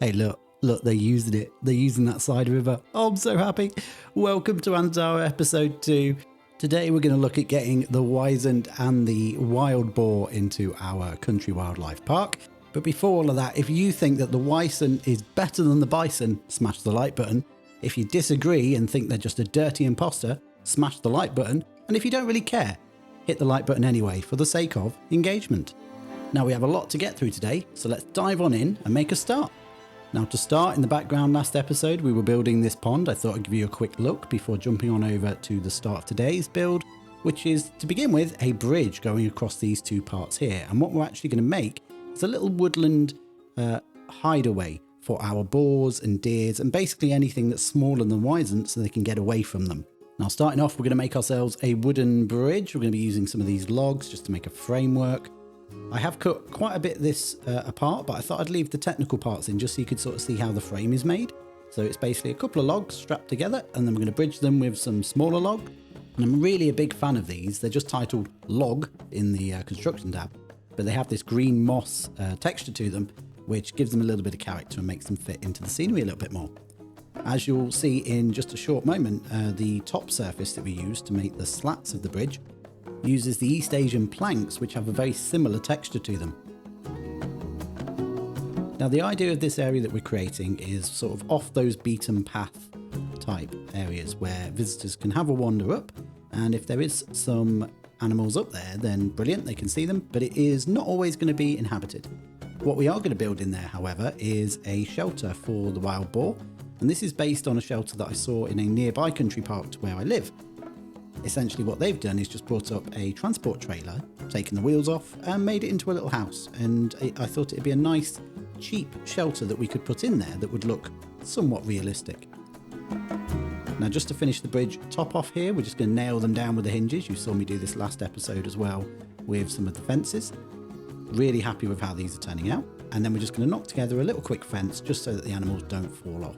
Hey, look, they're using it. They're using that side river. Oh, I'm so happy. Welcome to Antara episode 2. Today we're going to look at getting the Wisent and the Wild Boar into our country wildlife park. But before all of that, if you think that the Wisent is better than the bison, smash the like button. If you disagree and think they're just a dirty imposter, smash the like button. And if you don't really care, hit the like button anyway for the sake of engagement. Now we have a lot to get through today, so let's dive on in and make a start. Now to start, in the background last episode we were building this pond. I thought I'd give you a quick look before jumping on over to the start of today's build, which is, to begin with, a bridge going across these two parts here. And what we're actually going to make is a little woodland hideaway for our boars and deers and basically anything that's smaller than Wisent so they can get away from them. Now starting off, we're going to make ourselves a wooden bridge. We're going to be using some of these logs just to make a framework. I have cut quite a bit of this apart, but I thought I'd leave the technical parts in just so you could sort of see how the frame is made. So it's basically a couple of logs strapped together, and then we're going to bridge them with some smaller log. And I'm really a big fan of these. They're just titled log in the construction tab, but they have this green moss texture to them, which gives them a little bit of character and makes them fit into the scenery a little bit more. As you'll see in just a short moment, the top surface that we use to make the slats of the bridge uses the East Asian planks, which have a very similar texture to them. Now the idea of this area that we're creating is sort of off those beaten path type areas where visitors can have a wander up, and if there is some animals up there, then brilliant, they can see them, but it is not always going to be inhabited. What we are going to build in there, however, is a shelter for the wild boar, and this is based on a shelter that I saw in a nearby country park to where I live. Essentially what they've done is just brought up a transport trailer, taken the wheels off and made it into a little house, and I thought it'd be a nice cheap shelter that we could put in there that would look somewhat realistic. Now just to finish the bridge top off here, we're just going to nail them down with the hinges. You saw me do this last episode as well with some of the fences. Really happy with how these are turning out, and then we're just going to knock together a little quick fence just so that the animals don't fall off.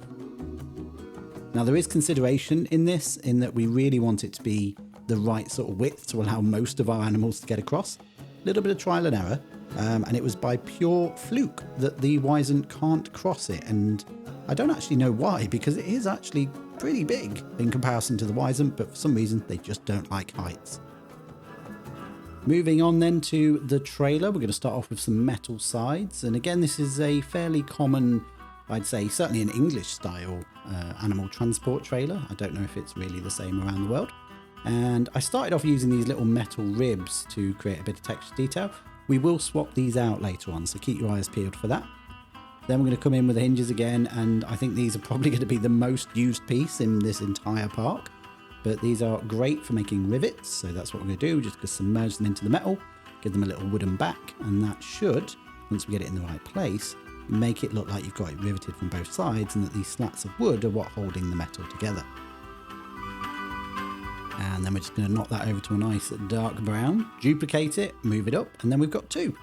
Now there is consideration in this, in that we really want it to be the right sort of width to allow most of our animals to get across. A little bit of trial and error, and it was by pure fluke that the Wisent can't cross it, and I don't actually know why, because it is actually pretty big in comparison to the Wisent, but for some reason they just don't like heights. Moving on then to the trailer, we're going to start off with some metal sides, and again this is a fairly common, I'd say certainly an English style animal transport trailer. I don't know if it's really the same around the world. And I started off using these little metal ribs to create a bit of texture detail. We will swap these out later on, so keep your eyes peeled for that. Then we're going to come in with the hinges again, and I think these are probably going to be the most used piece in this entire park. But these are great for making rivets, so that's what we're going to do. We're just going to submerge them into the metal, give them a little wooden back, and that should, once we get it in the right place, make it look like you've got it riveted from both sides and that these slats of wood are what holding the metal together. And then we're just going to knock that over to a nice dark brown, duplicate it, move it up, and then we've got two.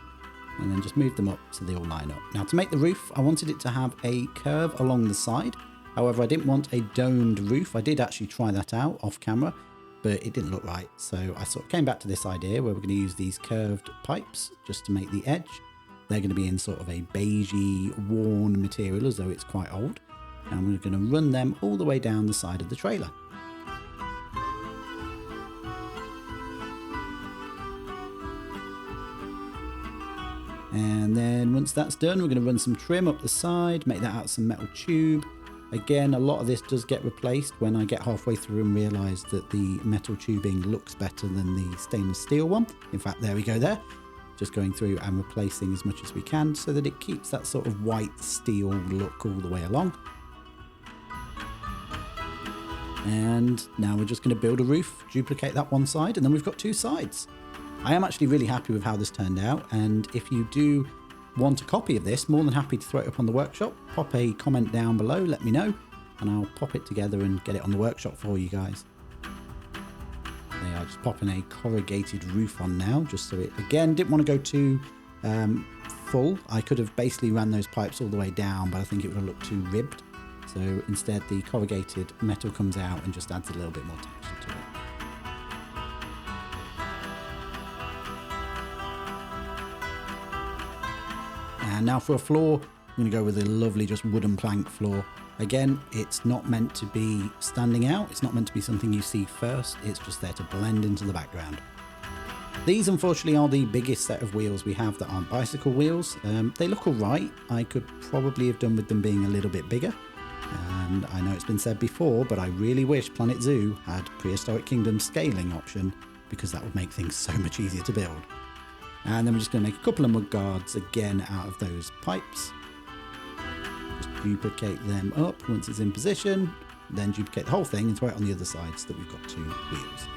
And then just move them up so they all line up. Now to make the roof, I wanted it to have a curve along the side. However, I didn't want a domed roof. I did actually try that out off camera, but it didn't look right. So I sort of came back to this idea where we're going to use these curved pipes just to make the edge. They're going to be in sort of a beigey, worn material as though it's quite old. And we're going to run them all the way down the side of the trailer. And then once that's done, we're going to run some trim up the side, make that out of some metal tube. Again, a lot of this does get replaced when I get halfway through and realise that the metal tubing looks better than the stainless steel one. In fact, there we go there. Just going through and replacing as much as we can so that it keeps that sort of white steel look all the way along. And now we're just going to build a roof, duplicate that one side, and then we've got two sides. I am actually really happy with how this turned out, and if you do want a copy of this, more than happy to throw it up on the workshop. Pop a comment down below, let me know, and I'll pop it together and get it on the workshop for you guys. They are just popping a corrugated roof on now, just so it, again, didn't want to go too full. I could have basically ran those pipes all the way down, but I think it would have looked too ribbed. So instead the corrugated metal comes out and just adds a little bit more texture to it. And now for a floor, I'm going to go with a lovely just wooden plank floor. Again, it's not meant to be standing out. It's not meant to be something you see first. It's just there to blend into the background. These unfortunately are the biggest set of wheels we have that aren't bicycle wheels. They look alright. I could probably have done with them being a little bit bigger. And I know it's been said before, but I really wish Planet Zoo had Prehistoric Kingdom scaling option, because that would make things so much easier to build. And then we're just going to make a couple of mud guards again out of those pipes. Just duplicate them up once it's in position, then duplicate the whole thing and throw it on the other side so that we've got 2 wheels.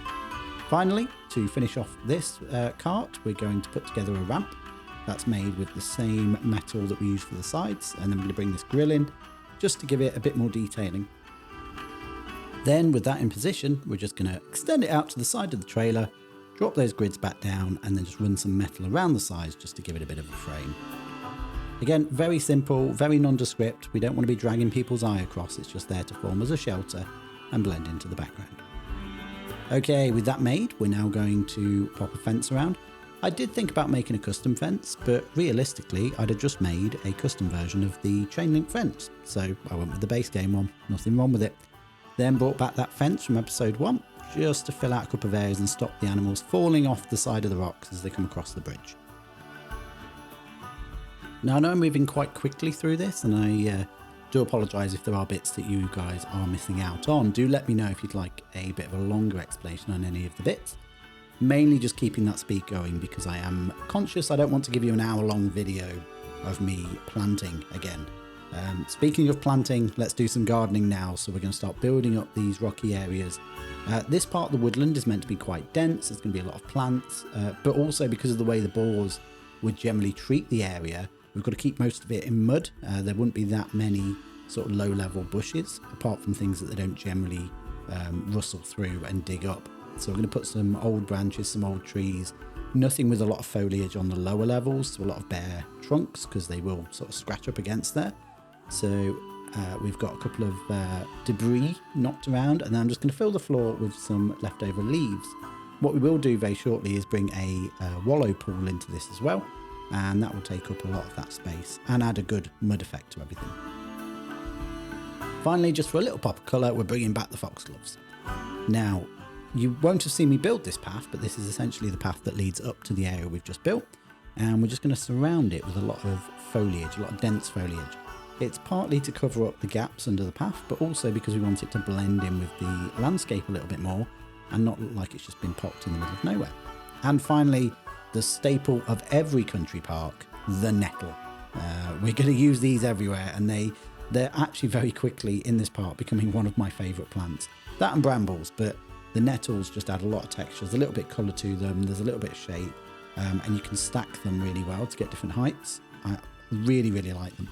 Finally, to finish off this cart, we're going to put together a ramp that's made with the same metal that we use for the sides, and then we're going to bring this grill in just to give it a bit more detailing. Then with that in position, we're just going to extend it out to the side of the trailer, drop those grids back down, and then just run some metal around the sides just to give it a bit of a frame. Again, very simple, very nondescript. We don't want to be dragging people's eye across. It's just there to form as a shelter and blend into the background. Okay, with that made, we're now going to pop a fence around. I did think about making a custom fence, but realistically, I'd have just made a custom version of the chain link fence. So I went with the base game one, nothing wrong with it. Then brought back that fence from episode 1, just to fill out a couple of areas and stop the animals falling off the side of the rocks as they come across the bridge. Now I know I'm moving quite quickly through this, and I do apologise if there are bits that you guys are missing out on. Do let me know if you'd like a bit of a longer explanation on any of the bits. Mainly just keeping that speed going because I am conscious I don't want to give you an hour-long video of me planting again. Speaking of planting, let's do some gardening now. So we're going to start building up these rocky areas. This part of the woodland is meant to be quite dense. There's going to be a lot of plants, but also because of the way the boars would generally treat the area, we've got to keep most of it in mud. There wouldn't be that many sort of low-level bushes, apart from things that they don't generally rustle through and dig up. So we're going to put some old branches, some old trees, nothing with a lot of foliage on the lower levels, so a lot of bare trunks because they will sort of scratch up against there. So we've got a couple of debris knocked around, and then I'm just going to fill the floor with some leftover leaves. What we will do very shortly is bring a wallow pool into this as well, and that will take up a lot of that space and add a good mud effect to everything. Finally, just for a little pop of colour, we're bringing back the foxgloves. Now, you won't have seen me build this path, but this is essentially the path that leads up to the area we've just built, and we're just going to surround it with a lot of foliage, a lot of dense foliage. It's partly to cover up the gaps under the path, but also because we want it to blend in with the landscape a little bit more and not look like it's just been popped in the middle of nowhere. And finally, the staple of every country park, the nettle. We're going to use these everywhere, and they're actually very quickly in this park becoming one of my favourite plants. That and brambles, but the nettles just add a lot of texture. There's a little bit colour to them, there's a little bit of shape, and you can stack them really well to get different heights. I really, really like them.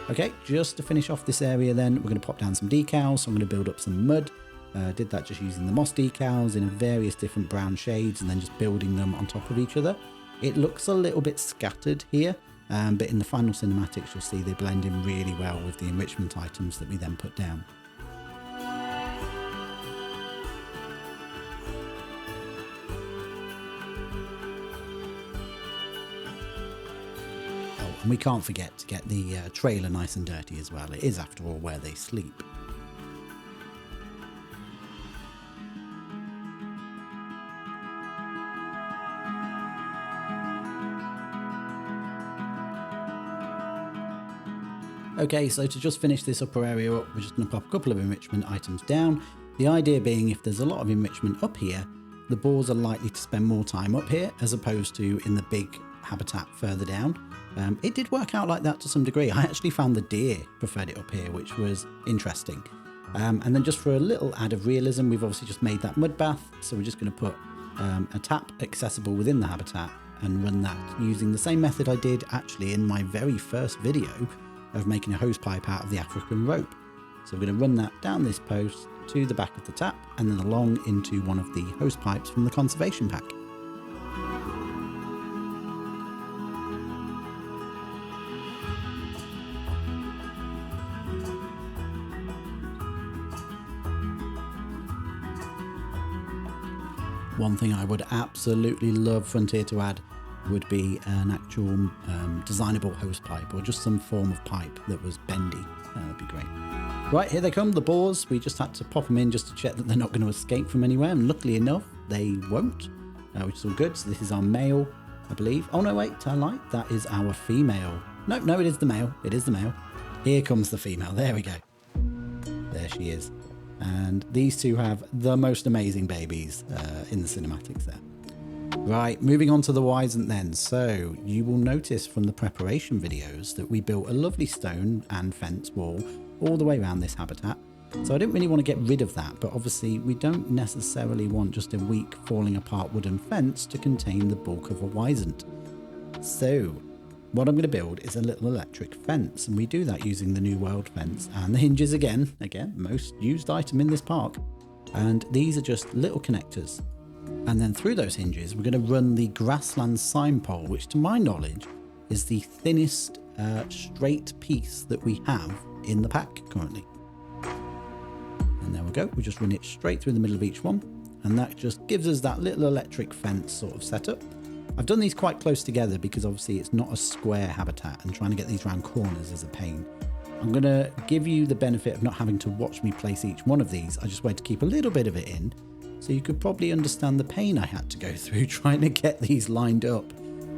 Okay, just to finish off this area then, we're going to pop down some decals. So I'm going to build up some mud. Did that just using the moss decals in various different brown shades and then just building them on top of each other. It looks a little bit scattered here, but in the final cinematics you'll see they blend in really well with the enrichment items that we then put down. And we can't forget to get the trailer nice and dirty as well. It is, after all, where they sleep. Okay, so to just finish this upper area up, we're just going to pop a couple of enrichment items down. The idea being, if there's a lot of enrichment up here, the boars are likely to spend more time up here as opposed to in the big habitat further down. It did work out like that to some degree. I actually found the deer preferred it up here, which was interesting. And then just for a little add of realism, we've obviously just made that mud bath. So we're just going to put a tap accessible within the habitat and run that using the same method I did actually in my very first video of making a hose pipe out of the African rope. So we're going to run that down this post to the back of the tap and then along into one of the hose pipes from the conservation pack. One thing I would absolutely love Frontier to add would be an actual designable hose pipe or just some form of pipe that was bendy. That would be great. Right, here they come, the boars. We just had to pop them in just to check that they're not going to escape from anywhere, and luckily enough, they won't, which is all good. So this is our male, I believe. Oh no, wait, I lied. That is our female. No, it is the male. It is the male. Here comes the female. There we go. There she is. And these two have the most amazing babies in the cinematics there. Right, moving on to the Wisent then. So you will notice from the preparation videos that we built a lovely stone and fence wall all the way around this habitat. So I didn't really want to get rid of that, but obviously we don't necessarily want just a weak falling apart wooden fence to contain the bulk of a Wisent. So what I'm going to build is a little electric fence, and we do that using the New World fence and the hinges again, most used item in this park. And these are just little connectors. And then through those hinges, we're going to run the grassland sign pole, which to my knowledge is the thinnest straight piece that we have in the pack currently. And there we go. We just run it straight through the middle of each one. And that just gives us that little electric fence sort of setup. I've done these quite close together because obviously it's not a square habitat, and trying to get these round corners is a pain. I'm going to give you the benefit of not having to watch me place each one of these. I just wanted to keep a little bit of it in, so you could probably understand the pain I had to go through trying to get these lined up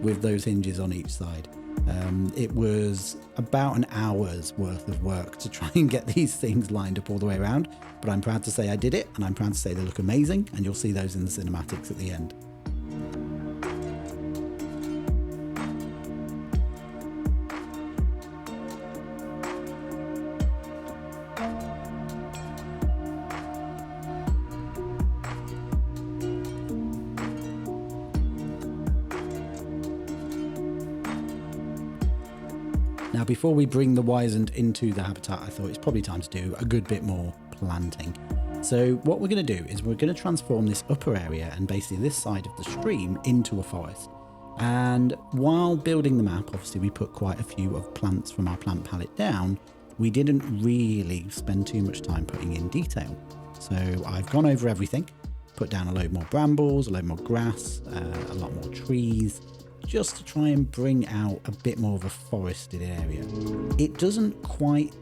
with those hinges on each side. It was about an hour's worth of work to try and get these things lined up all the way around, but I'm proud to say I did it, and I'm proud to say they look amazing, and you'll see those in the cinematics at the end. Now, before we bring the Wisent into the habitat, I thought it's probably time to do a good bit more planting. So what we're going to do is we're going to transform this upper area and basically this side of the stream into a forest. And while building the map, obviously we put quite a few of plants from our plant palette down. We didn't really spend too much time putting in detail. So I've gone over everything, put down a load more brambles, a load more grass, a lot more trees, just to try and bring out a bit more of a forested area. It doesn't quite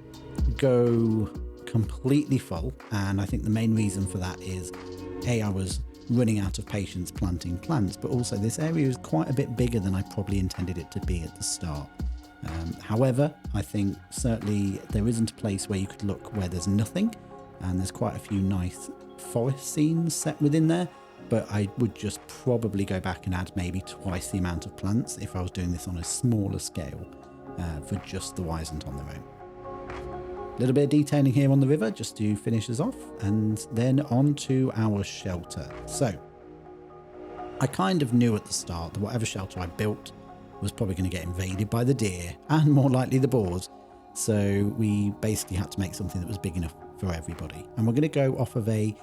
go completely full, and I think the main reason for that is I was running out of patience planting plants, but also this area is quite a bit bigger than I probably intended it to be at the start. However, I think certainly there isn't a place where you could look where there's nothing, and there's quite a few nice forest scenes set within there. But I would just probably go back and add maybe twice the amount of plants if I was doing this on a smaller scale for just the Wisent on their own. A little bit of detailing here on the river just to finish us off, and then on to our shelter. So I kind of knew at the start that whatever shelter I built was probably going to get invaded by the deer and more likely the boars. So we basically had to make something that was big enough for everybody. And we're going to go off of a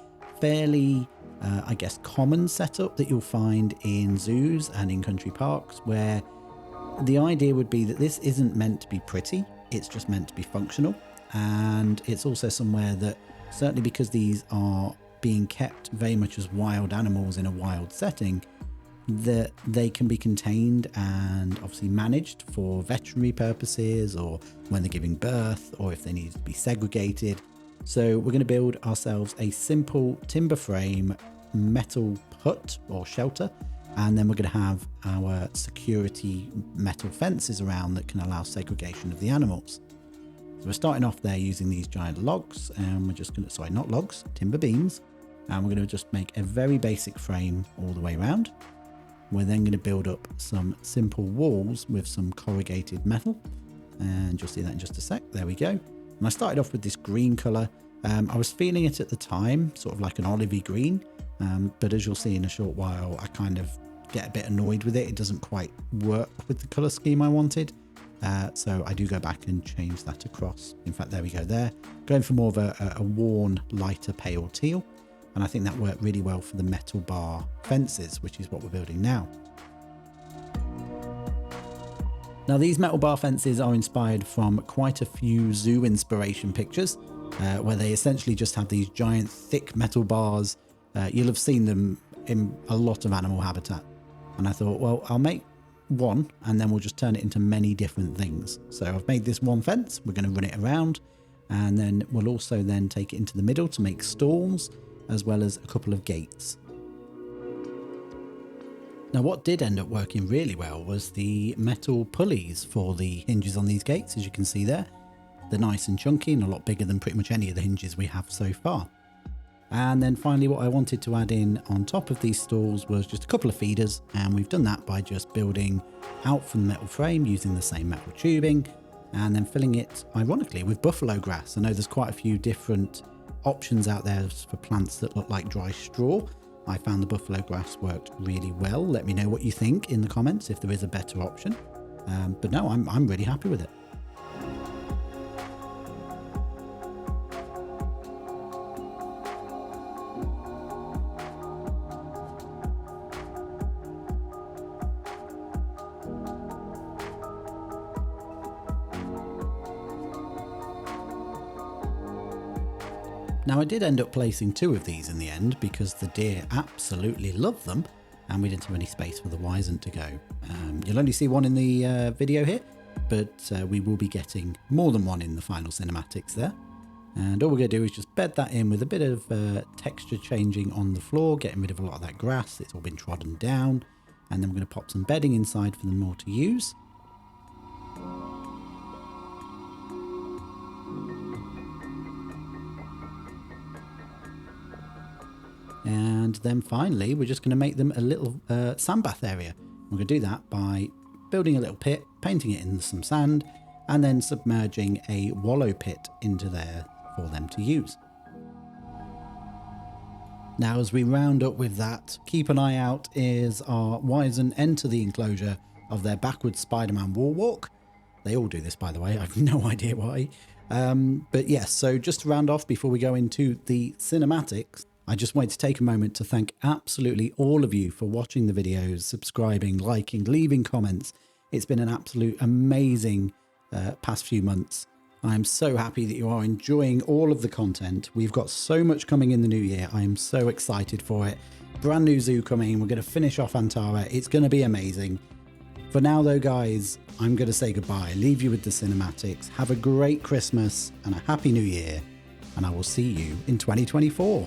fairly I guess common setup that you'll find in zoos and in country parks, where the idea would be that this isn't meant to be pretty, it's just meant to be functional. And it's also somewhere that, certainly because these are being kept very much as wild animals in a wild setting, that they can be contained and obviously managed for veterinary purposes, or when they're giving birth, or if they need to be segregated. So we're going to build ourselves a simple timber frame metal hut or shelter, and then we're going to have our security metal fences around that can allow segregation of the animals. So we're starting off there using these giant logs, and we're just going to, not logs, timber beams, and we're going to just make a very basic frame all the way around. We're then going to build up some simple walls with some corrugated metal, and you'll see that in just a sec. There we go. And I started off with this green colour. I was feeling it at the time, sort of like an olivey green, but as you'll see in a short while, I kind of get a bit annoyed with it. It doesn't quite work with the colour scheme I wanted, so I do go back and change that across. In fact, there we go there. Going for more of a worn, lighter pale teal, and I think that worked really well for the metal bar fences, which is what we're building now. Now, these metal bar fences are inspired from quite a few zoo inspiration pictures, where they essentially just have these giant thick metal bars. You'll have seen them in a lot of animal habitat. And I thought, well, I'll make one, and then we'll just turn it into many different things. So I've made this one fence, we're going to run it around, and then we'll also then take it into the middle to make stalls, as well as a couple of gates. Now what did end up working really well was the metal pulleys for the hinges on these gates, as you can see there. They're nice and chunky and a lot bigger than pretty much any of the hinges we have so far. And then finally what I wanted to add in on top of these stalls was just a couple of feeders, and we've done that by just building out from the metal frame using the same metal tubing and then filling it ironically with buffalo grass. I know there's quite a few different options out there for plants that look like dry straw. I found the buffalo grass worked really well. Let me know what you think in the comments if there is a better option. But no, I'm really happy with it. Now I did end up placing 2 of these in the end because the deer absolutely love them and we didn't have any space for the Wisent to go. You'll only see one in the video here, but we will be getting more than one in the final cinematics there. And all we're going to do is just bed that in with a bit of texture changing on the floor, getting rid of a lot of that grass. It's all been trodden down, and then we're going to pop some bedding inside for them all to use. And then finally, we're just going to make them a little sand bath area. We're going to do that by building a little pit, painting it in some sand, and then submerging a wallow pit into there for them to use. Now, as we round up with that, keep an eye out as our Wisent enter the enclosure of their backwards Spider-Man wall walk. They all do this, by the way. I have no idea why. But yes, so just to round off before we go into the cinematics, I just wanted to take a moment to thank absolutely all of you for watching the videos, subscribing, liking, leaving comments. It's been an absolute amazing past few months. I'm so happy that you are enjoying all of the content. We've got so much coming in the new year. I am so excited for it. Brand new zoo coming. We're going to finish off Antara. It's going to be amazing. For now though, guys, I'm going to say goodbye. Leave you with the cinematics. Have a great Christmas and a happy new year. And I will see you in 2024.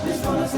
This one is